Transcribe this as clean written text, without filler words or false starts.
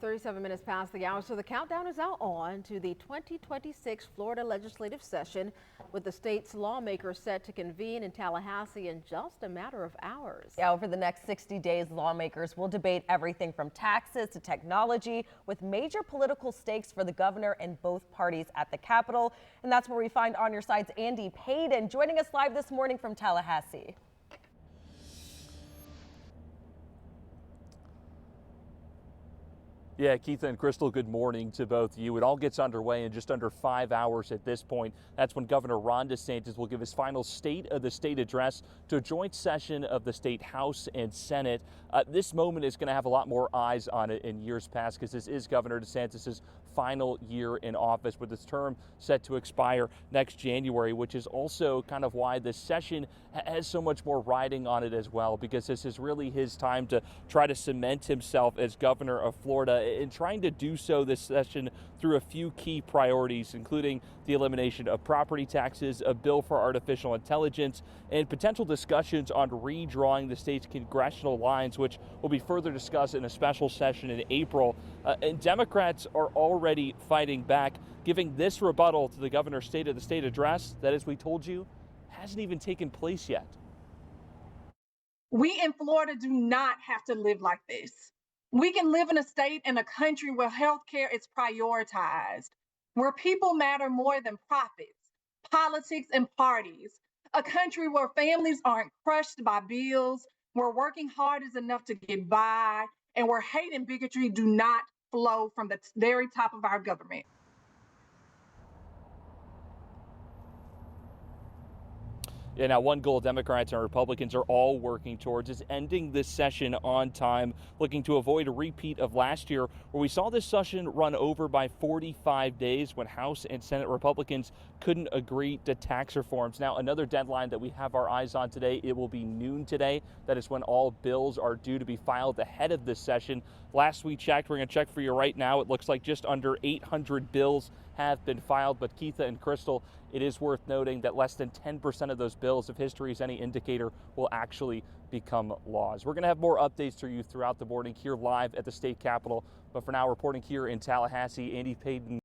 37 minutes past the hour, so the countdown is now on to the 2026 Florida legislative session, with the state's lawmakers set to convene in Tallahassee in just a matter of hours. Yeah, over the next 60 days, lawmakers will debate everything from taxes to technology, with major political stakes for the governor and both parties at the Capitol. And that's where we find On Your Side's Andy Payton joining us live this morning from Tallahassee. Yeah, Keitha and Crystal, good morning to both of you. It all gets underway in just under 5 hours at this point. That's when Governor Ron DeSantis will give his final State of the State address to a joint session of the state House and Senate. This moment is going to have a lot more eyes on it in years past, because this is Governor DeSantis' final year in office, with his term set to expire next January, which is also kind of why this session has so much more riding on it as well, because this is really his time to try to cement himself as governor of Florida, and trying to do so this session through a few key priorities, including the elimination of property taxes, a bill for artificial intelligence, and potential discussions on redrawing the state's congressional lines, which will be further discussed in a special session in April. And Democrats are already fighting back, giving this rebuttal to the governor's State of the State address that, as we told you, hasn't even taken place yet. We in Florida do not have to live like this. We can live in a state and a country where healthcare is prioritized, where people matter more than profits, politics, and parties. A country where families aren't crushed by bills, where working hard is enough to get by, and where hate and bigotry do not flow from the very top of our government. Yeah, now one goal Democrats and Republicans are all working towards is ending this session on time, looking to avoid a repeat of last year, where we saw this session run over by 45 days when House and Senate Republicans couldn't agree to tax reforms. Now, another deadline that we have our eyes on today, it will be noon today. That is when all bills are due to be filed ahead of this session. Last we checked, we're going to check for you right now, it looks like just under 800 bills have been filed. But Keitha and Crystal, it is worth noting that less than 10% of those bills, if history is any indicator, will actually become laws. We're going to have more updates for you throughout the morning here live at the state capitol. But for now, reporting here in Tallahassee, Andy Payton.